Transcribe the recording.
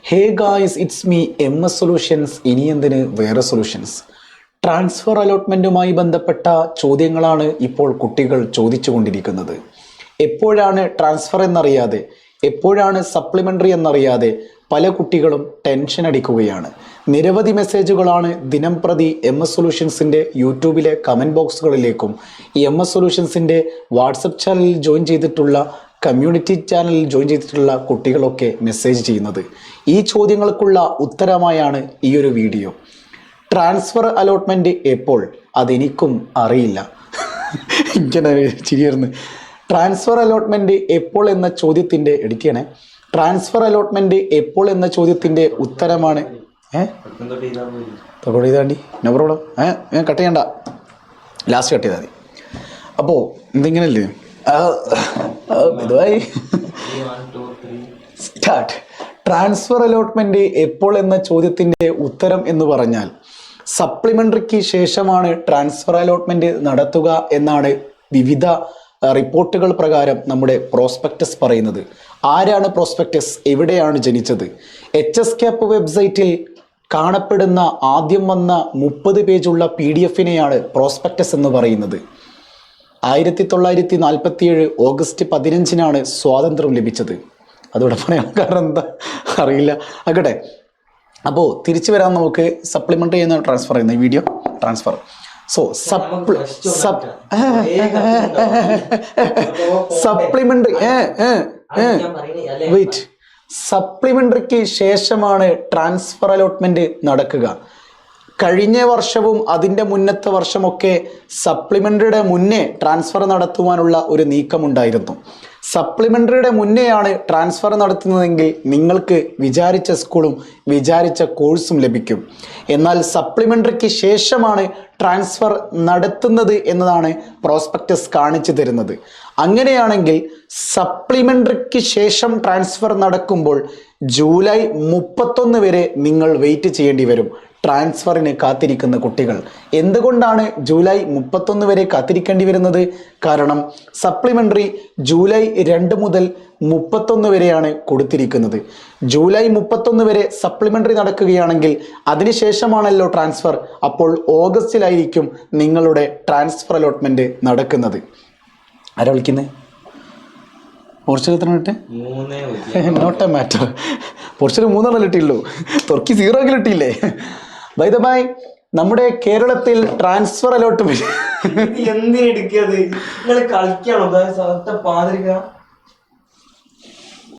Hey guys, it's me MS solutions. ഇനി എന്തിന് വേറെ സൊല്യൂഷൻസ്? ട്രാൻസ്ഫർ അലോട്ട്മെൻറ്റുമായി ബന്ധപ്പെട്ട ചോദ്യങ്ങളാണ് ഇപ്പോൾ കുട്ടികൾ ചോദിച്ചു കൊണ്ടിരിക്കുന്നത്. എപ്പോഴാണ് ട്രാൻസ്ഫർ എന്നറിയാതെ, എപ്പോഴാണ് സപ്ലിമെൻ്ററി എന്നറിയാതെ പല കുട്ടികളും ടെൻഷൻ അടിക്കുകയാണ്. നിരവധി മെസ്സേജുകളാണ് ദിനം പ്രതി MS സൊല്യൂഷൻസിൻ്റെ യൂട്യൂബിലെ കമൻറ്റ് ബോക്സുകളിലേക്കും MS സൊല്യൂഷൻസിൻ്റെ വാട്സപ്പ് ചാനലിൽ ജോയിൻ ചെയ്തിട്ടുള്ള കമ്മ്യൂണിറ്റി ചാനലിൽ ജോയിൻ ചെയ്തിട്ടുള്ള കുട്ടികളൊക്കെ മെസ്സേജ് ചെയ്യുന്നത്. ഈ ചോദ്യങ്ങൾക്കുള്ള ഉത്തരമായാണ് ഈ ഒരു വീഡിയോ. ട്രാൻസ്ഫർ അലോട്ട്മെൻറ്റ് എപ്പോൾ? അതെനിക്കും അറിയില്ല. ഇങ്ങനെ ചിരിയായിരുന്നു. ട്രാൻസ്ഫർ അലോട്ട്മെൻറ്റ് എപ്പോൾ എന്ന ചോദ്യത്തിൻ്റെ എഡിറ്റ് ചെയ്യണേ. ട്രാൻസ്ഫർ അലോട്ട്മെൻറ്റ് എപ്പോൾ എന്ന ചോദ്യത്തിൻ്റെ ഉത്തരമാണ് തൊഴിതാണ്ടി നോ പ്രോബ്ലം. ഞാൻ കട്ട് ചെയ്യണ്ട, ലാസ്റ്റ് കട്ട് ചെയ്താൽ മതി. അപ്പോൾ എന്തെങ്കിലല്ലേ ഇതുമായി സ്റ്റാർട്ട്. ട്രാൻസ്ഫർ അലോട്ട്മെൻറ്റ് എപ്പോൾ എന്ന ചോദ്യത്തിൻ്റെ ഉത്തരം എന്ന് പറഞ്ഞാൽ സപ്ലിമെൻ്ററിക്ക് ശേഷമാണ് ട്രാൻസ്ഫർ അലോട്ട്മെൻറ്റ് നടത്തുക എന്നാണ് വിവിധ റിപ്പോർട്ടുകൾ പ്രകാരം നമ്മുടെ പ്രോസ്പെക്ടസ് പറയുന്നത്. ആരാണ് പ്രോസ്പെക്ടസ്? എവിടെയാണ് ജനിച്ചത്? HSCAP വെബ്സൈറ്റിൽ കാണപ്പെടുന്ന ആദ്യം വന്ന 30 പേജുള്ള PDF-നെയാണ് പ്രോസ്പെക്ടസ് എന്ന് പറയുന്നത്. 1947 ഓഗസ്റ്റ് 15-നാണ് സ്വാതന്ത്ര്യം ലഭിച്ചത്. അതോടെ പറയാൻ കാരണം എന്താ അറിയില്ല. ആകട്ടെ, അപ്പോൾ തിരിച്ചു വരാൻ നമുക്ക് സപ്ലിമെൻ്ററി ചെയ്യുന്ന ട്രാൻസ്ഫർ ചെയ്യുന്ന video transfer. So supplementary wait സപ്ലിമെൻ്ററിക്ക് ശേഷമാണ് ട്രാൻസ്ഫർ അലോട്ട്മെൻറ്റ് നടക്കുക. കഴിഞ്ഞ വർഷവും അതിൻ്റെ മുന്നത്തെ വർഷമൊക്കെ സപ്ലിമെൻ്ററിയുടെ മുന്നേ ട്രാൻസ്ഫർ നടത്തുവാനുള്ള ഒരു നീക്കമുണ്ടായിരുന്നു. സപ്ലിമെൻ്ററിയുടെ മുന്നെയാണ് ട്രാൻസ്ഫർ നടത്തുന്നതെങ്കിൽ നിങ്ങൾക്ക് വിചാരിച്ച സ്കൂളും വിചാരിച്ച കോഴ്സും ലഭിക്കും. എന്നാൽ സപ്ലിമെൻ്ററിക്ക് ശേഷമാണ് ട്രാൻസ്ഫർ നടത്തുന്നത് എന്നതാണ് പ്രോസ്പെക്ടസ് കാണിച്ചു തരുന്നത്. അങ്ങനെയാണെങ്കിൽ സപ്ലിമെൻ്ററിക്ക് ശേഷം ട്രാൻസ്ഫർ നടക്കുമ്പോൾ ജൂലൈ 31 വരെ നിങ്ങൾ വെയിറ്റ് ചെയ്യേണ്ടി വരും. ട്രാൻസ്ഫറിന് കാത്തിരിക്കുന്ന കുട്ടികൾ എന്തുകൊണ്ടാണ് ജൂലൈ 31 വരെ കാത്തിരിക്കേണ്ടി വരുന്നത്? കാരണം സപ്ലിമെൻ്ററി ജൂലൈ 2 മുതൽ 31 വരെയാണ് കൊടുത്തിരിക്കുന്നത്. ജൂലൈ 31 വരെ സപ്ലിമെൻ്ററി നടക്കുകയാണെങ്കിൽ അതിനുശേഷമാണല്ലോ ട്രാൻസ്ഫർ. അപ്പോൾ ഓഗസ്റ്റിലായിരിക്കും നിങ്ങളുടെ ട്രാൻസ്ഫർ അലോട്ട്മെൻറ്റ് നടക്കുന്നത്. ആരാ വിളിക്കുന്നത്? പോർച്ചുഗൽ എത്ര ഇട്ടെ? Not a matter. പോർച്ചുഗൽ 3 ഇട്ടില്ലൂ, തുർക്കി 0 കിട്ടിയില്ലേ? ബൈ ദ ബൈ, നമ്മുടെ കേരളത്തിൽ ട്രാൻസ്ഫർ അലോട്ട്മെന്റ് എന്തിനെടുക്കത്? നിങ്ങൾ കളിക്കാണോ?